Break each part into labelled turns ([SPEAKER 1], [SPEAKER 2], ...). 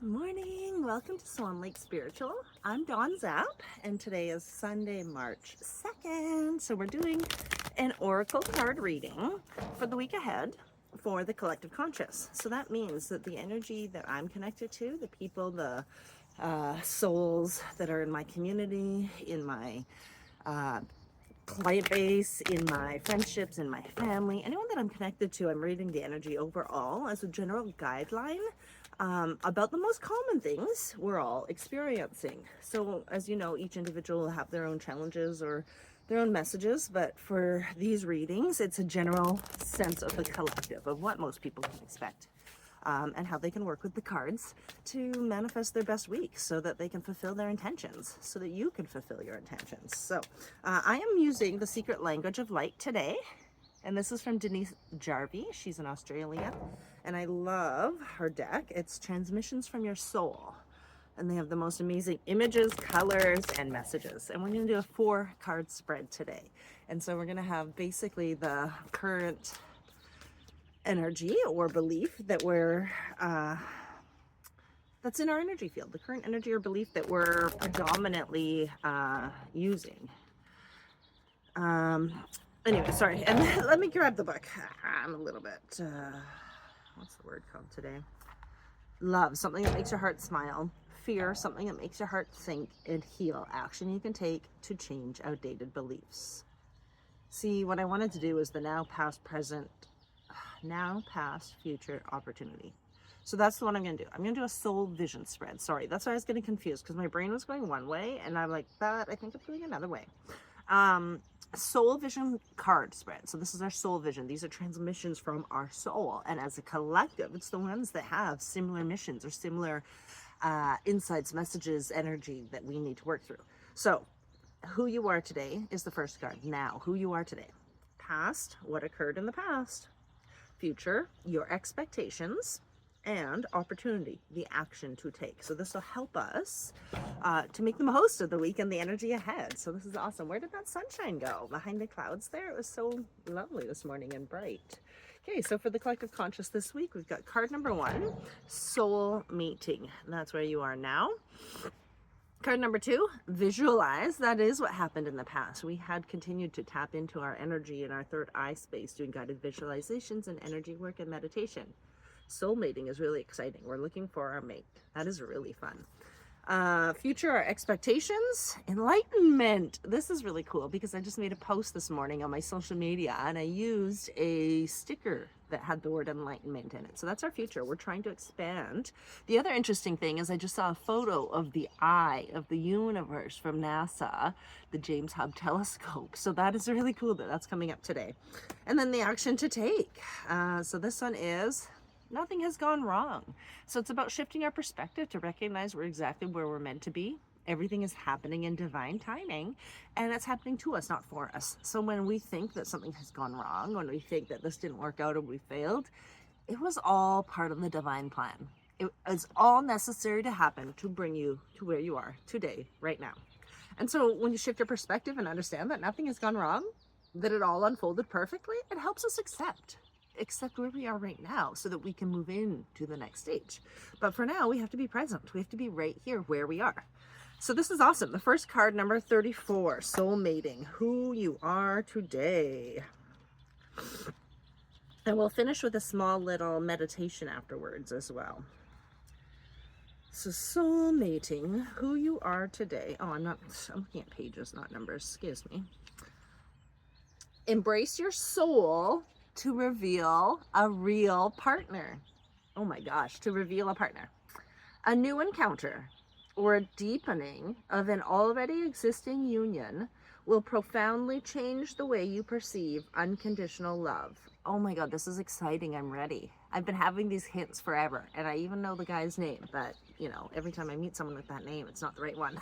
[SPEAKER 1] Good morning. Welcome to Swan Lake Spiritual. I'm Dawn Zapp, and today is Sunday, March 2nd. So we're doing an oracle card reading for the week ahead for the collective conscious. So that means that the energy that I'm connected to, the people, the souls that are in my community, in my client base, in my friendships, in my family, anyone that I'm connected to, I'm reading the energy overall as a general guideline about the most common things we're all experiencing. So as you know, each individual will have their own challenges or their own messages, but for these readings, it's a general sense of the collective of what most people can expect. And how they can work with the cards to manifest their best week so that they can fulfill their intentions, so that you can fulfill your intentions. So I am using The Secret Language of Light today, and this is from Denise Jarvie. She's in Australia, and I love her deck. It's Transmissions from Your Soul, and they have the most amazing images, colors, and messages. And we're going to do a 4-card spread today. And so we're going to have basically the current energy or belief that we're that's in our energy field, the current energy or belief that we're predominantly using. Anyway, sorry, and let me grab the book. I'm a little bit what's the word called today? Love, something that makes your heart smile. Fear, something that makes your heart think and heal. Action you can take to change outdated beliefs. See, what I wanted to do is the now, past, present, now, past, future opportunity. So that's the one I'm going to do. I'm going to do a soul vision spread. Sorry, that's why I was getting confused because my brain was going one way and I'm like, but I think it's going another way. Soul vision card spread. So this is our soul vision. These are transmissions from our soul. And as a collective, it's the ones that have similar missions or similar insights, messages, energy that we need to work through. So who you are today is the first card. Now, who you are today. Past, what occurred in the past. Future, your expectations, and opportunity, the action to take. So this will help us to make the most of the week and the energy ahead. So this is awesome. Where did that sunshine go? Behind the clouds there? It was so lovely this morning and bright. Okay, so for the collective conscious this week, we've got card number 1, soul meeting. And that's where you are now. Card number 2, visualize. That is what happened in the past. We had continued to tap into our energy in our third eye space, doing guided visualizations and energy work and meditation. Soul mating is really exciting. We're looking for our mate. That is really fun. Future, our expectations, enlightenment. This is really cool because I just made a post this morning on my social media and I used a sticker that had the word enlightenment in it. So that's our future. We're trying to expand. The other interesting thing is I just saw a photo of the eye of the universe from NASA, the James Webb Telescope. So that is really cool that that's coming up today. And then the action to take. So this one is nothing has gone wrong. So it's about shifting our perspective to recognize we're exactly where we're meant to be. Everything is happening in divine timing, and it's happening to us, not for us. So when we think that something has gone wrong, when we think that this didn't work out or we failed, it was all part of the divine plan. It is all necessary to happen to bring you to where you are today, right now. And so when you shift your perspective and understand that nothing has gone wrong, that it all unfolded perfectly, it helps us accept where we are right now so that we can move in to the next stage. But for now, we have to be present. We have to be right here where we are. So this is awesome. The first card, number 34, soul mating, who you are today. And we'll finish with a small little meditation afterwards as well. So soul mating, who you are today. Oh, I'm looking at pages, not numbers. Excuse me. Embrace your soul to reveal a real partner. Oh my gosh, to reveal a partner. A new encounter or a deepening of an already existing union will profoundly change the way you perceive unconditional love. Oh my God, this is exciting. I'm ready. I've been having these hints forever, and I even know the guy's name, but you know, every time I meet someone with that name, it's not the right one.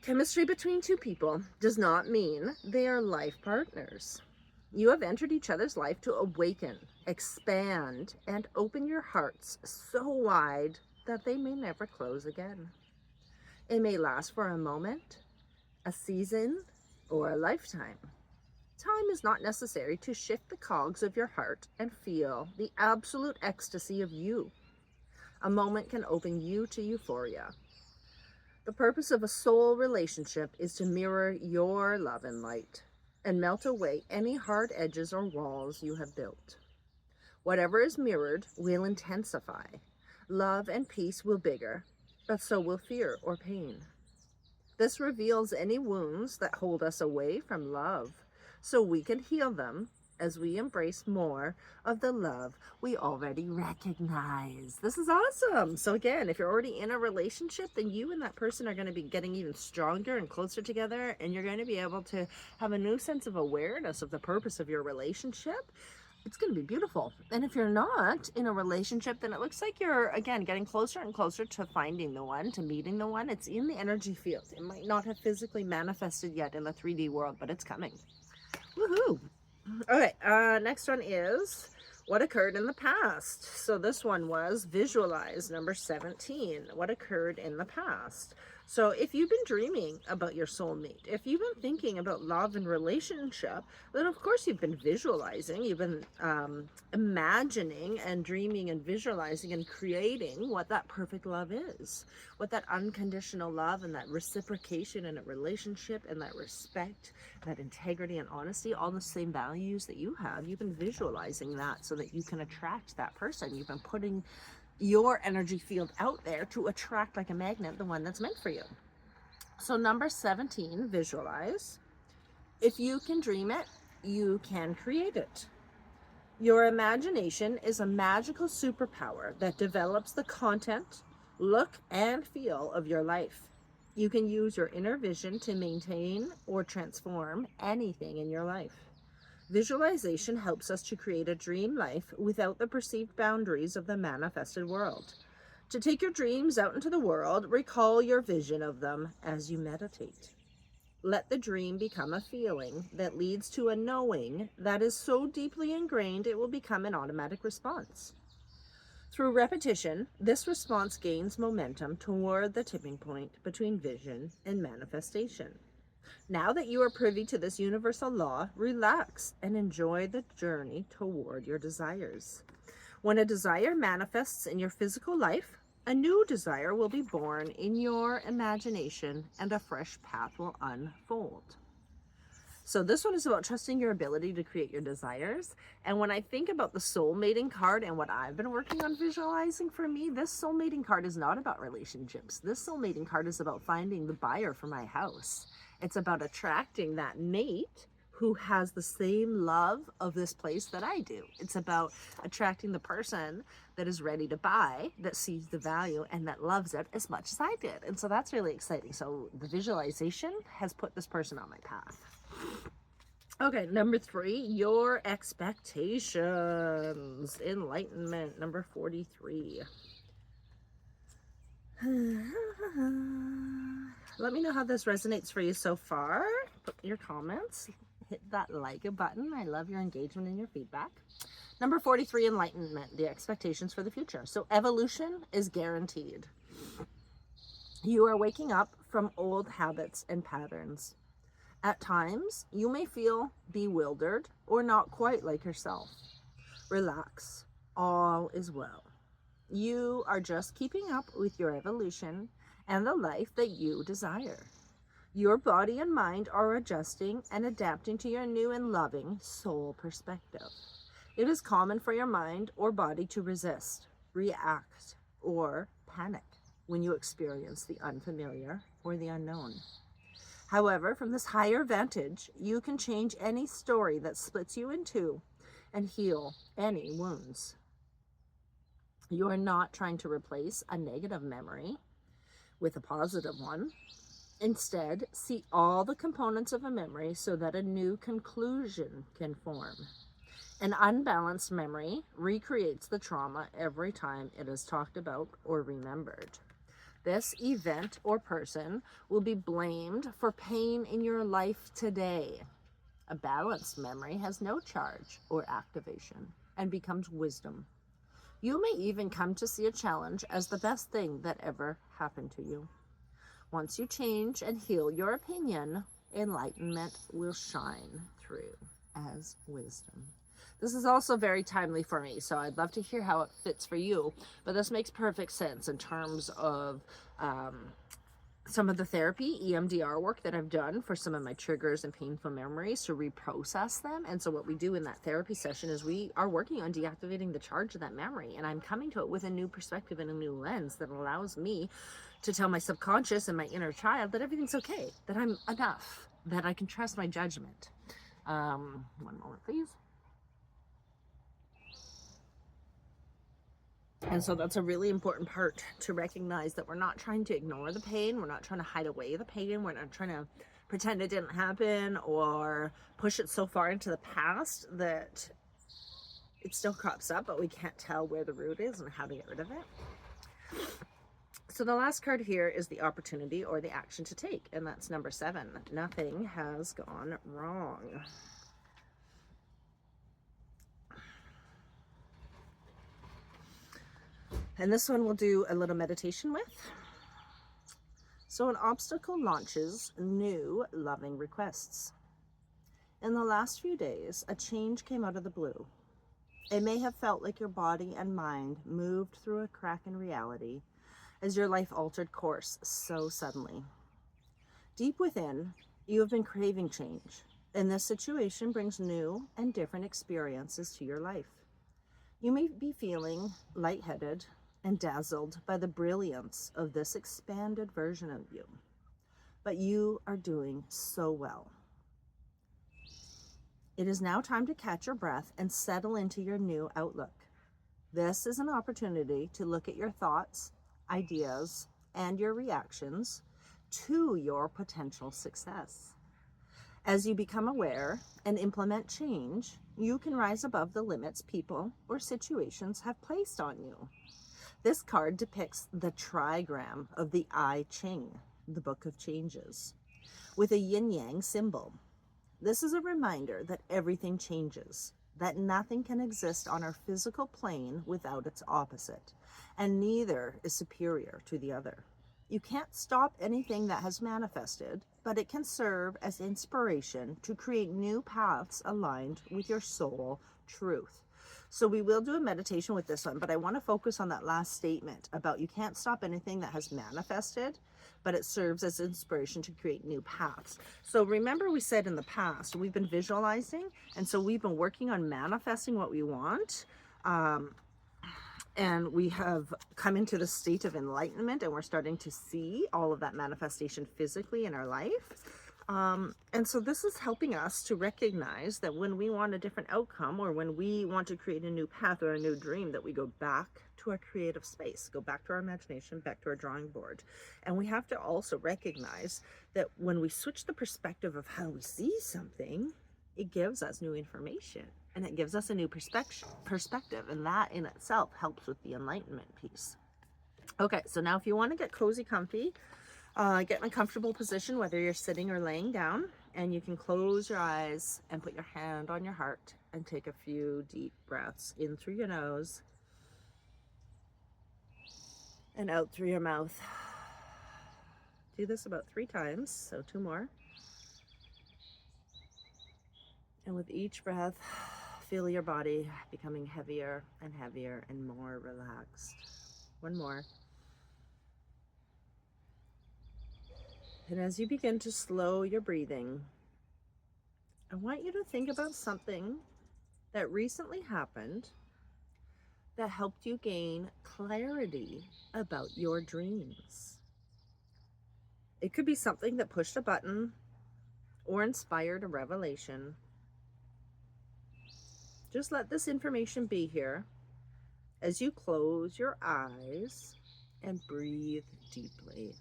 [SPEAKER 1] Chemistry between two people does not mean they are life partners. You have entered each other's life to awaken, expand, and open your hearts so wide that they may never close again. It may last for a moment, a season, or a lifetime. Time is not necessary to shift the cogs of your heart and feel the absolute ecstasy of you. A moment can open you to euphoria. The purpose of a soul relationship is to mirror your love and light and melt away any hard edges or walls you have built. Whatever is mirrored will intensify. Love and peace will bigger, but so will fear or pain. This reveals any wounds that hold us away from love, so we can heal them as we embrace more of the love we already recognize. This is awesome. So again, if you're already in a relationship, then you and that person are going to be getting even stronger and closer together, and you're going to be able to have a new sense of awareness of the purpose of your relationship. It's going to be beautiful. And if you're not in a relationship, then it looks like you're, again, getting closer and closer to finding the one, to meeting the one. It's in the energy field. It might not have physically manifested yet in the 3D world, but it's coming. Woohoo! Okay, next one is what occurred in the past. So this one was visualize, number 17. What occurred in the past. So if you've been dreaming about your soulmate, if you've been thinking about love and relationship, then of course you've been visualizing, you've been imagining and dreaming and visualizing and creating what that perfect love is, what that unconditional love and that reciprocation in a relationship and that respect, that integrity and honesty, all the same values that you have. You've been visualizing that so that you can attract that person. You've been putting your energy field out there to attract like a magnet the one that's meant for you. So number 17, visualize. If you can dream it, you can create it. Your imagination is a magical superpower that develops the content, look, and feel of your life. You can use your inner vision to maintain or transform anything in your life. Visualization helps us to create a dream life without the perceived boundaries of the manifested world. To take your dreams out into the world, recall your vision of them as you meditate. Let the dream become a feeling that leads to a knowing that is so deeply ingrained it will become an automatic response. Through repetition, this response gains momentum toward the tipping point between vision and manifestation. Now that you are privy to this universal law, relax and enjoy the journey toward your desires. When a desire manifests in your physical life, a new desire will be born in your imagination and a fresh path will unfold. So this one is about trusting your ability to create your desires. And when I think about the soul mating card and what I've been working on visualizing, for me, this soul mating card is not about relationships. This soul mating card is about finding the buyer for my house. It's about attracting that mate who has the same love of this place that I do. It's about attracting the person that is ready to buy, that sees the value, and that loves it as much as I did. And so that's really exciting. So the visualization has put this person on my path. Okay, number 3, your expectations. Enlightenment, number 43. Let me know how this resonates for you so far. Put your comments. Hit that like button. I love your engagement and your feedback. Number 43, enlightenment, the expectations for the future. So evolution is guaranteed. You are waking up from old habits and patterns. At times, you may feel bewildered or not quite like yourself. Relax. All is well. You are just keeping up with your evolution and the life that you desire. Your body and mind are adjusting and adapting to your new and loving soul perspective. It is common for your mind or body to resist, react, or panic when you experience the unfamiliar or the unknown. However, from this higher vantage, you can change any story that splits you in two and heal any wounds. You are not trying to replace a negative memory with a positive one. Instead, see all the components of a memory so that a new conclusion can form. An unbalanced memory recreates the trauma every time it is talked about or remembered. This event or person will be blamed for pain in your life today. A balanced memory has no charge or activation and becomes wisdom. You may even come to see a challenge as the best thing that ever happened to you. Once you change and heal your opinion, enlightenment will shine through as wisdom. This is also very timely for me, so I'd love to hear how it fits for you. But this makes perfect sense in terms of some of the therapy, EMDR work that I've done for some of my triggers and painful memories to reprocess them. And so what we do in that therapy session is we are working on deactivating the charge of that memory. And I'm coming to it with a new perspective and a new lens that allows me to tell my subconscious and my inner child that everything's okay, that I'm enough, that I can trust my judgment. One moment, please. And so that's a really important part, to recognize that we're not trying to ignore the pain. We're not trying to hide away the pain. We're not trying to pretend it didn't happen or push it so far into the past that it still crops up, but we can't tell where the root is and how to get rid of it. So the last card here is the opportunity or the action to take, and that's number 7. Nothing has gone wrong. And this one we'll do a little meditation with. So an obstacle launches new loving requests. In the last few days, a change came out of the blue. It may have felt like your body and mind moved through a crack in reality as your life altered course so suddenly. Deep within, you have been craving change, and this situation brings new and different experiences to your life. You may be feeling lightheaded and dazzled by the brilliance of this expanded version of you, but you are doing so well. It is now time to catch your breath and settle into your new outlook. This is an opportunity to look at your thoughts, ideas, and your reactions to your potential success. As you become aware and implement change, you can rise above the limits people or situations have placed on you. This card depicts the trigram of the I Ching, the Book of Changes, with a yin-yang symbol. This is a reminder that everything changes, that nothing can exist on our physical plane without its opposite, and neither is superior to the other. You can't stop anything that has manifested, but it can serve as inspiration to create new paths aligned with your soul truth. So we will do a meditation with this one, but I want to focus on that last statement about you can't stop anything that has manifested, but it serves as inspiration to create new paths. So remember, we said in the past, we've been visualizing, and so we've been working on manifesting what we want. And we have come into the state of enlightenment, and we're starting to see all of that manifestation physically in our life. And so this is helping us to recognize that when we want a different outcome, or when we want to create a new path or a new dream, that we go back to our creative space, go back to our imagination, back to our drawing board. And we have to also recognize that when we switch the perspective of how we see something, it gives us new information and it gives us a new perspective. And that in itself helps with the enlightenment piece. Okay, so now if you want to get cozy, comfy, get in a comfortable position, whether you're sitting or laying down, and you can close your eyes and put your hand on your heart and take a few deep breaths in through your nose and out through your mouth. Do this about 3 times, so 2 more. And with each breath, feel your body becoming heavier and heavier and more relaxed. 1 more. And as you begin to slow your breathing, I want you to think about something that recently happened that helped you gain clarity about your dreams. It could be something that pushed a button or inspired a revelation. Just let this information be here as you close your eyes and breathe deeply.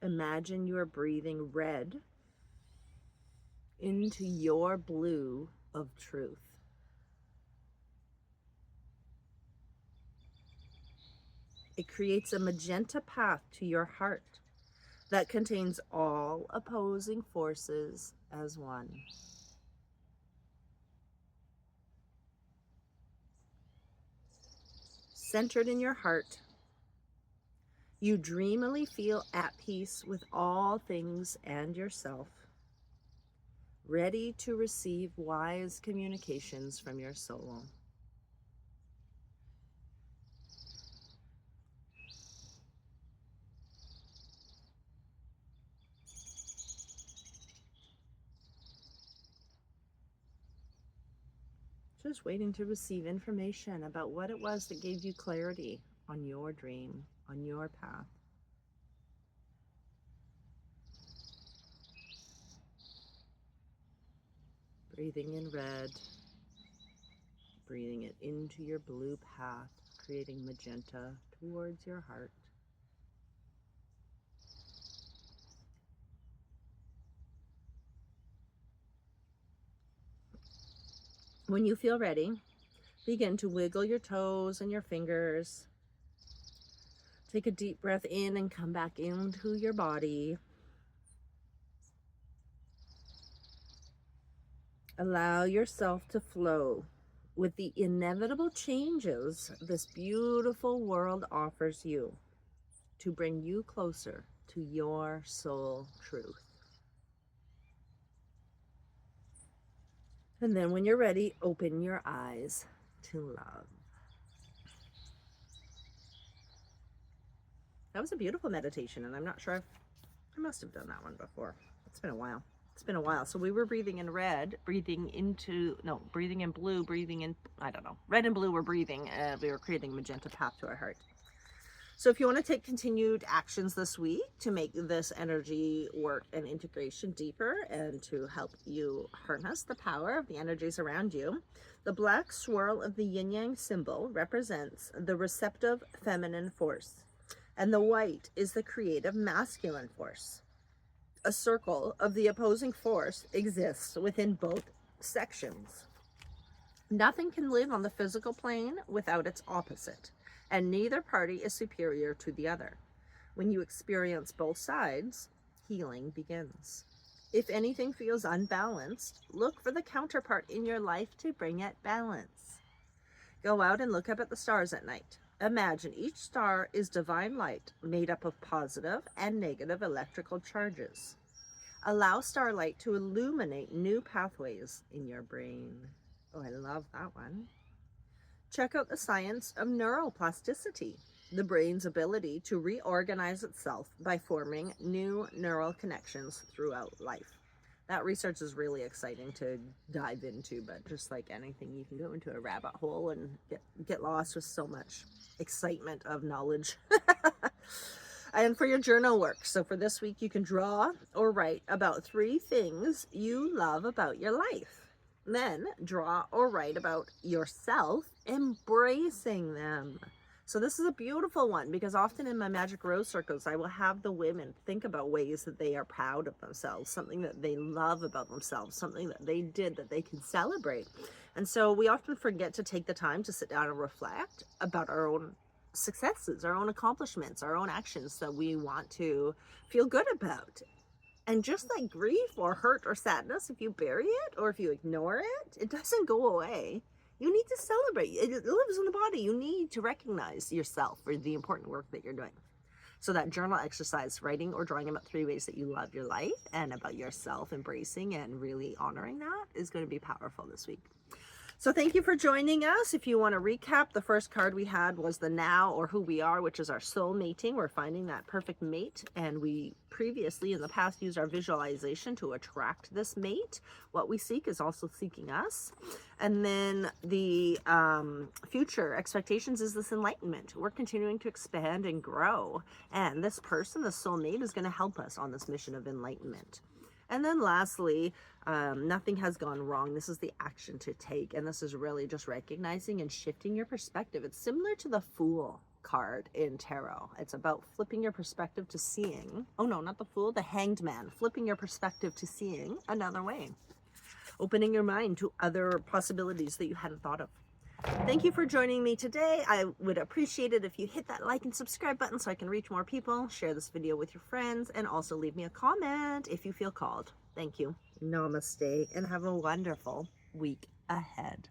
[SPEAKER 1] Imagine you are breathing red into your blue of truth. It creates a magenta path to your heart that contains all opposing forces as one. centered in your heart. You dreamily feel at peace with all things and yourself, ready to receive wise communications from your soul. Just waiting to receive information about what it was that gave you clarity on your dream, on your path. Breathing in red, breathing it into your blue path, creating magenta towards your heart. When you feel ready, begin to wiggle your toes and your fingers. Take a deep breath in and come back into your body. Allow yourself to flow with the inevitable changes this beautiful world offers you to bring you closer to your soul truth. And then when you're ready, open your eyes to love. That was a beautiful meditation, and I'm not sure I must have done that one before. It's been a while. It's been a while. So we were breathing in red, breathing in blue, breathing in, I don't know, red and blue were breathing, and we were creating a magenta path to our heart. So if you want to take continued actions this week to make this energy work and integration deeper and to help you harness the power of the energies around you, the black swirl of the yin-yang symbol represents the receptive feminine force, and the white is the creative masculine force. A circle of the opposing force exists within both sections. Nothing can live on the physical plane without its opposite, and neither party is superior to the other. When you experience both sides, healing begins. If anything feels unbalanced, look for the counterpart in your life to bring it balance. Go out and look up at the stars at night. Imagine each star is divine light made up of positive and negative electrical charges. Allow starlight to illuminate new pathways in your brain. Oh, I love that one. Check out the science of neuroplasticity, the brain's ability to reorganize itself by forming new neural connections throughout life. That research is really exciting to dive into, but just like anything, you can go into a rabbit hole and get lost with so much excitement of knowledge. And for your journal work, so for this week, you can draw or write about 3 things you love about your life. Then draw or write about yourself embracing them. So this is a beautiful one, because often in my Magic Rose circles, I will have the women think about ways that they are proud of themselves, something that they love about themselves, something that they did that they can celebrate. And so we often forget to take the time to sit down and reflect about our own successes, our own accomplishments, our own actions that we want to feel good about. And just like grief or hurt or sadness, if you bury it or if you ignore it, it doesn't go away. You need to celebrate. It lives in the body. You need to recognize yourself for the important work that you're doing. So that journal exercise, writing or drawing about 3 ways that you love your life and about yourself, embracing and really honoring that, is going to be powerful this week. So thank you for joining us. If you want to recap, the first card we had was the Now, or Who We Are, which is our soul mating. We're finding that perfect mate, and we previously in the past used our visualization to attract this mate. What we seek is also seeking us. And then the future expectations is this enlightenment. We're continuing to expand and grow, and this person, the soul mate, is going to help us on this mission of enlightenment. And then lastly, nothing has gone wrong. This is the action to take. And this is really just recognizing and shifting your perspective. It's similar to the Fool card in tarot. It's about flipping your perspective to seeing. Oh no, not the Fool, the Hanged Man. Flipping your perspective to seeing another way. Opening your mind to other possibilities that you hadn't thought of. Thank you for joining me today. I would appreciate it if you hit that like and subscribe button so I can reach more people. Share this video with your friends, and also leave me a comment if you feel called. Thank you. Namaste, and have a wonderful week ahead.